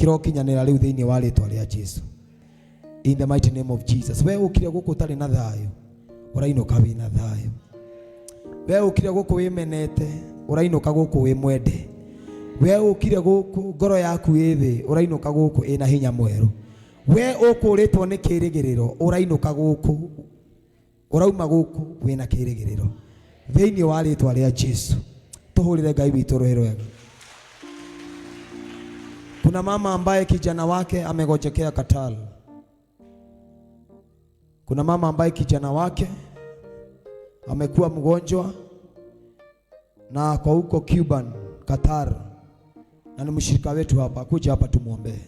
kirokinyanira riu thiini wa ritwa ria Jesu. In the mighty name of Jesus. We ukire guku utari na thayo, urainuka wina thayo. We ukire guku wimenete, urainuka guku wi mwende. We ukire guku ngoro yaku ithi, urainuka guku ina hinya mweru. We ukuritwo ni kirigiriro, urainuka guku, urauma guku wina kirigiriro thiini wa ritwa ria Jesu. Tuhurire Ngai witu roho rwega. Kuna mama ambaye kijana wake amegojekea Qatar. Kuna mama ambaye kijana wake amekuwa mgonjwa na kwa huko Cuban, Qatar, na ni mshirika wetu hapa. Kuja hapa tumuombe.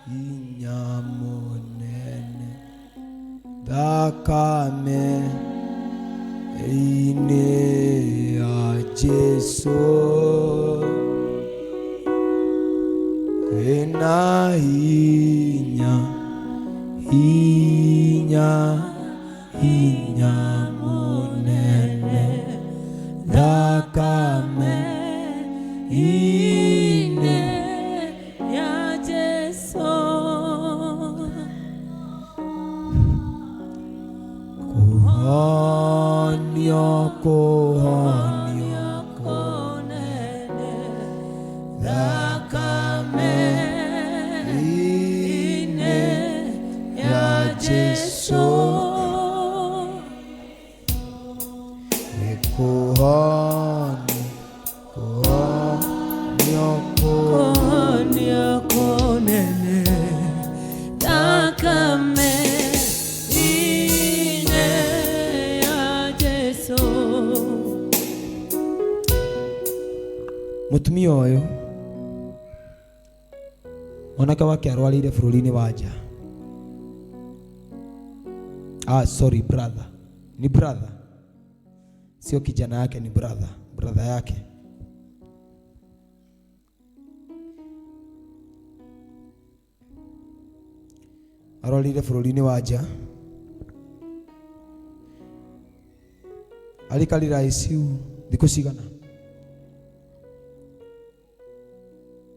Inya monene dakame ine ya Jesu ena inya monene dakame ine ya Jesu kuhania konene dakame ine ya Jesu kuhania konene dakame ine ya Jesu. Mutumia uyu onaka wake arwarire bururi-ini wa nja. Sorry brother, ni brother, sio kijana yake, ni brother yake. Arwarire bururi-ini wa nja, alikalira ICU thiku cigana,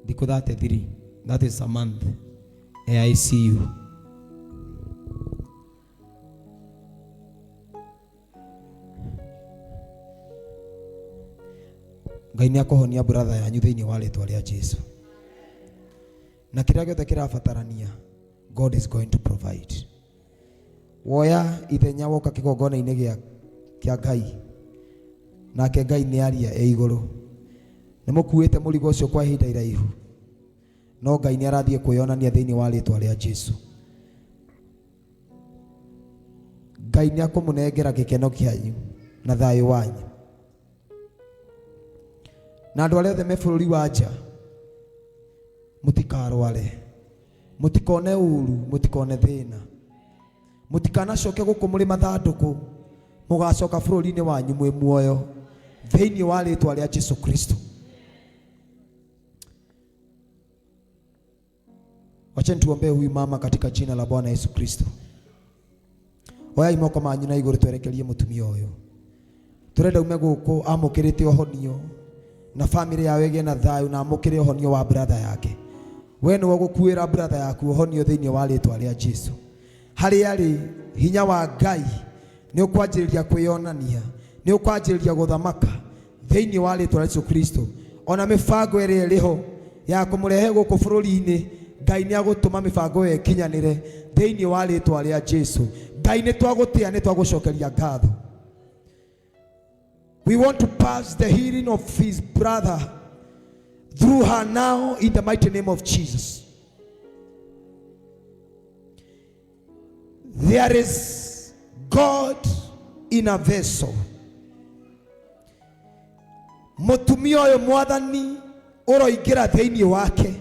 thiku 33, that is a month ICU. Ngai ni akohonia brother yanyu thiini wa ritwa ria Jesu. Na kiria giothe kirabatarania, God is going to provide. Woya ithenya woka kigongona-ini kia Ngai, nake Ngai ni aria e iguru. Ni mukuite murigo ucio kwa ihinda iraihu, no Ngai ni arathie kwiyonania thiini wa ritwa ria Jesu. Ngai ni akumunengera gikeno kianyu na thayo wanyu. Na andu aria othe me bururi wa nja, mutikarware, mutikone uru, mutikone thina, mutikanacoke guku muri mathanduku, mugacoka bururi-ini wanyu mwi muoyo thiini wa ritwa ria Jesu Kristo. Wacha tuombe huyu mama katika jina la Bwana Yesu Kristo. Oya imoko manyu na iguru twerekerie mutumia uyu. Turenda ume guku amukirite ohonio na family yawe gie na thayu na amukire ohonio wa brother yake. We ni gukuira brother yaku ohonio thiini wa ritwa ria Jesu. Hari ari hinya wa Ngai ni ukwanjiriria kwiyonania, ni ukwanjiriria guthamaka thiini wa ritwa ria Yesu Kristo. Ona mifango iri iriho ya kumurehe guku bururi-ini, Ngai ni agutuma mifango ye kinyanire thiini wa ritwa ria Jesu. Ngai ni twagutia, ni twagucokeria ngatho. We want to pass the healing of his brother through her now in the mighty name of Jesus. There is God in a vessel. Mutumia uyu mwathani uroingira thiini wake,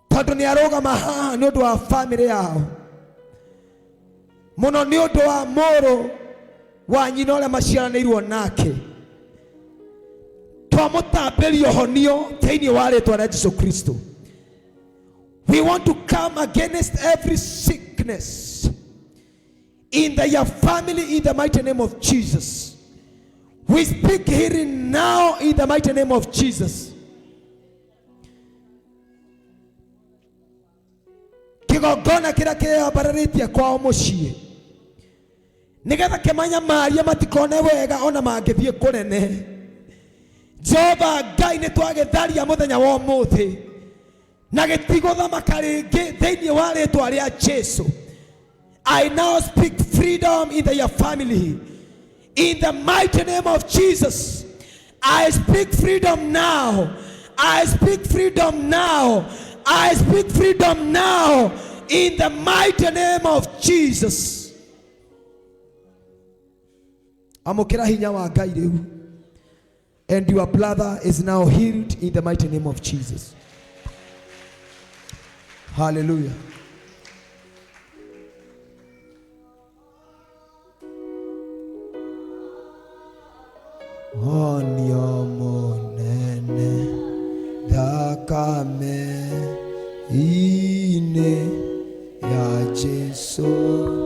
tondu ni arugama haha ni undu wa family yao, muno ni undu wa muru wa nyina uria maciaranirwo nake. Twamutambiria honio thiini wa ritwa ria Jesu Kristo. We want to come against every sickness in their family in the mighty name of Jesus. We speak healing now in the mighty name of Jesus. Kigogona kira kiambararetie kwao mucii nigetha kimanya maria matikone wega ona mangithie kunene. Jehova Ngai ni twagitharia muthenya wa umuthi na gitiguthamaka ringi thiini wa ritwa ria Jesu. I now speak freedom in their family in the mighty name of Jesus. I speak freedom now. I speak freedom now. I speak freedom now in the mighty name of Jesus. Amukira hinya wa Ngai riu, and your brother is now healed in the mighty name of Jesus. Hallelujah. Onyo monene dakame ine ya Jesu.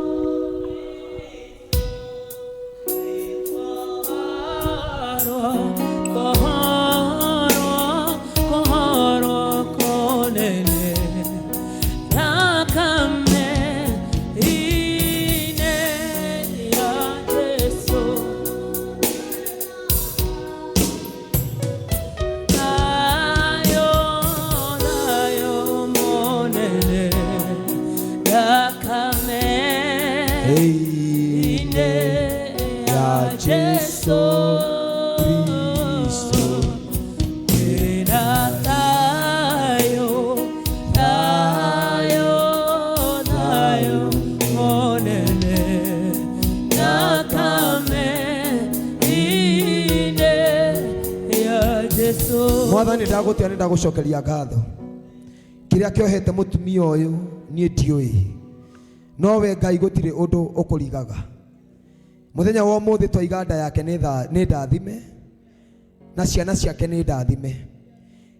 Mwathani ndagutia ndagucokeria ngatho kiria kiohete mutumia uyu nie ndiui nowe Ngai gutire undu ukurigaga. Muthenya wa umuthi twa nda yake ni ndathime na ciana ciake ni ndathime.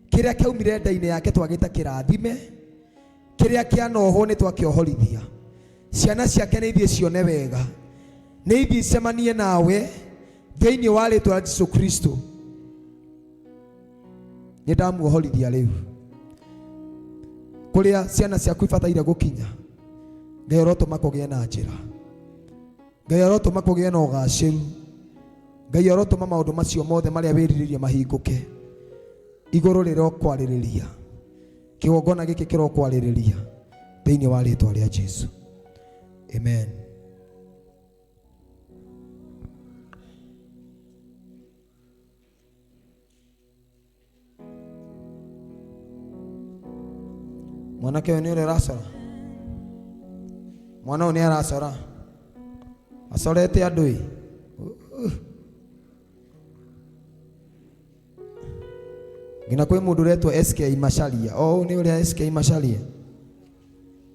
Kiria kiaumire nda-ini yake twagita kirathime, kiria kianohwo ni twakiohorithia. Ciana ciake ni ithie cione wega, ni ithie cemanie nawe thiini wa ritwa Jesu Kristo. Nidamuohorithia riu kuria ciana ciaku ibataire gukinya. Ngai arotuma kugie na njira, Ngai arotuma kugie na ugaciru, Ngai arotuma maundu macio mothe maria wiriririe mahinguke. Iguru riro kwaririria kigongona giki kiro kwaririria thiini wa ritwa ria Jesu. Amen. Mwanake uyu ni uri aracora, mwana uyu ni aracora, acorete andui ngina kwi mundu uretwo SK Macharia. O ni uri SK Macharia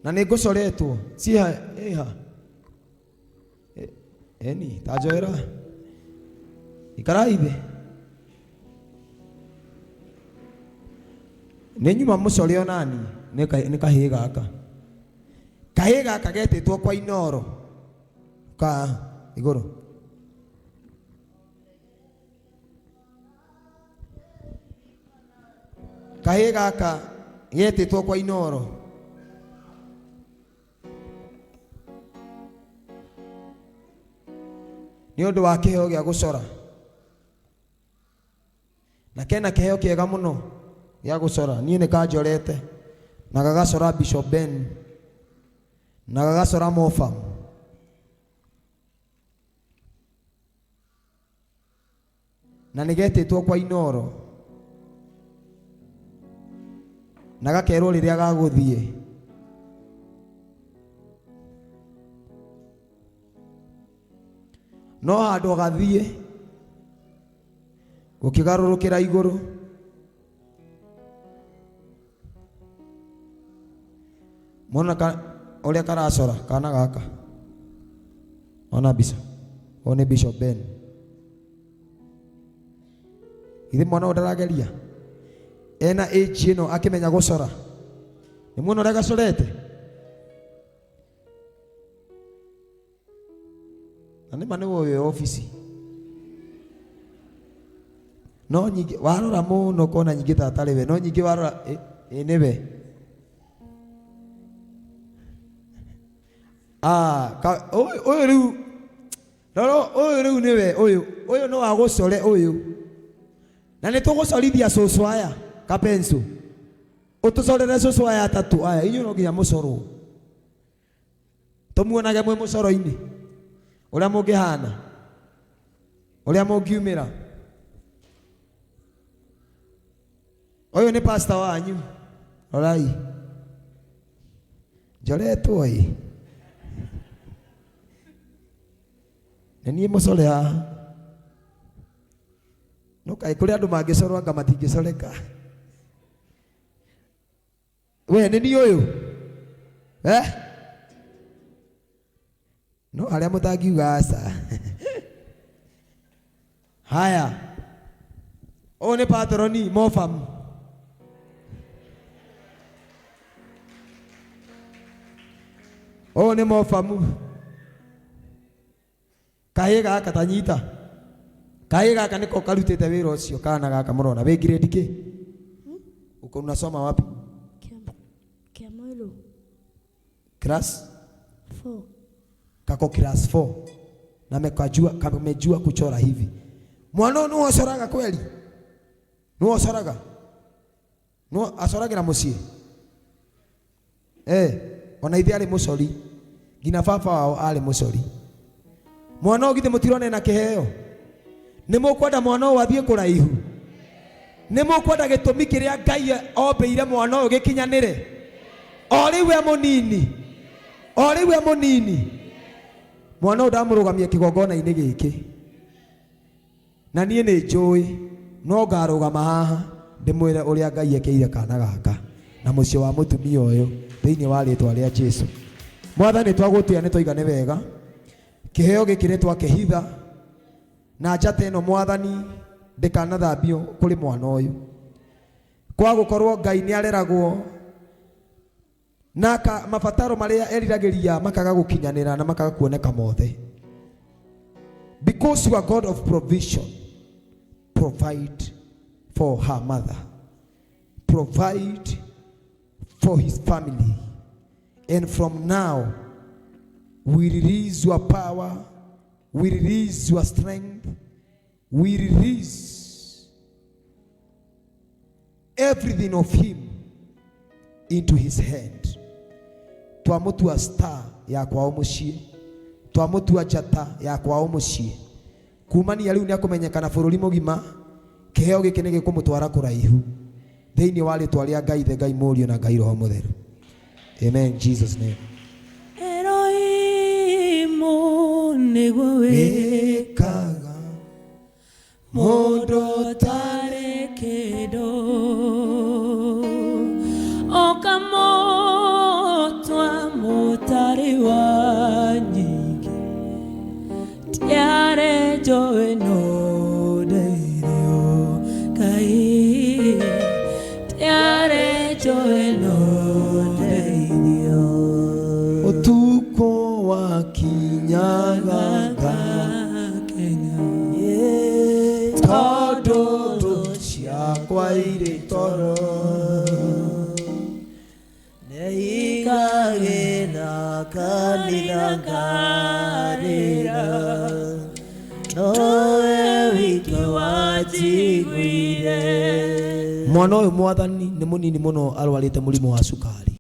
na ni ngucoretwo ciha iha eni tajoera ikaraithe ni nyuma mucore onani ni kahi gaka getitwo kwa Inoro ka iguru. Kahi gaka getitwo kwa Inoro ni undu wa kiheo gia gucora na kena kiheo kiega muno gia gucora. Nie ni kanjorete na gagacora Bishop Ben na gagacora Mofa na nigetitwo kwa Inoro na gakerwo riria gaguthie. No handu gathie gukigarurukira iguru mona uria karacora kana gaka ona bisa one Bishop Ben ithi mwana udarageria ena age ino akimenya gucora ni muno uria gacorete Nani mane woyo office. No nyingi warora muno kona nyingi tatari we no nyingi warora niwe. Oyo riu Roro oyo riu niwe oyo no agucore oyo. Na nitugucorithia cucu aya kapenso. Utucorere cucu aya atatu aya inyu no nginya mucoro. Tumuonage mwe mucoro-ini. Uria mungihana. Uria mungiumira. Oyo ni pastor wanyu. Orai. Joretwo ii. Nenie mucore haha. No kai kuri andu mangicorwo anga matingicoreka. We nini uyu? No aria mutangiuga aca. Haya. O ni patroni mofam. O ni mofamu. Kahiga gaka tanyita. Kahiga gaka niko karutite wira ucio kana gaka murona. We grade ki? Uko unasoma wapi? Kiamolo. Class 4. Kako class 4. Na kamejua kuchora hivi. Mwana no acoraga kweli? No acoraga? No acoragira mucie? Ona ithi ari mucori. Ngina baba wao ari mucori. Mwana ogithe mutirone na kiheo. Ni mukwenda mwana o athie kuraihu. Ni mukwenda gitumi kiria Ngai ombeire mwana o gikinyanire. Oriwe munini. Oriwe munini. Mwana ndamurugamia kigongona-ini giki. Na nie ni njui no ngarugama haha ndimwire uria Ngai ekeire kana gaka na mucio wa mutumia uyu thiini wa ritwa ria Jesu. Mwathani twagutia ni toigane wega. Kiheo giki ni twakihitha na njata ino Mwathani ndikanathambio kuri mwana uyu. Kwa gukorwo Ngai ni areragwo naka mabataro maria eriragiria makaga gukinyanira na makaga kuoneka mothe. Because you are God of provision, provide for her mother, provide for his family, and from now we release your power, we release your strength, we release everything of him into his hand. Twamutua star ya kwao mucie, twamutua njata ya kwao mucie. Kumania riu ni akumenyekana bururi mugima. Kiheo giki ni gikumutwara kuraihu thiini wa ritwa ria Ngai, the Ngai Murio na Ngai Roho Mutheru. Amen, Jesus name. Erohimu niguo wikaga mundu tari kindu okamotwa mutari wa nyingi tiare njoe no ndeithio Ngai tiare njoe no ndeithio utuko wa kinyaga Kenya tondu ciakwa iri toro neikagina kanitha ngarira nowe witũ wanjiguire. Mwana uyu Mwathani ni munini muno arwarite murimu wa cukari.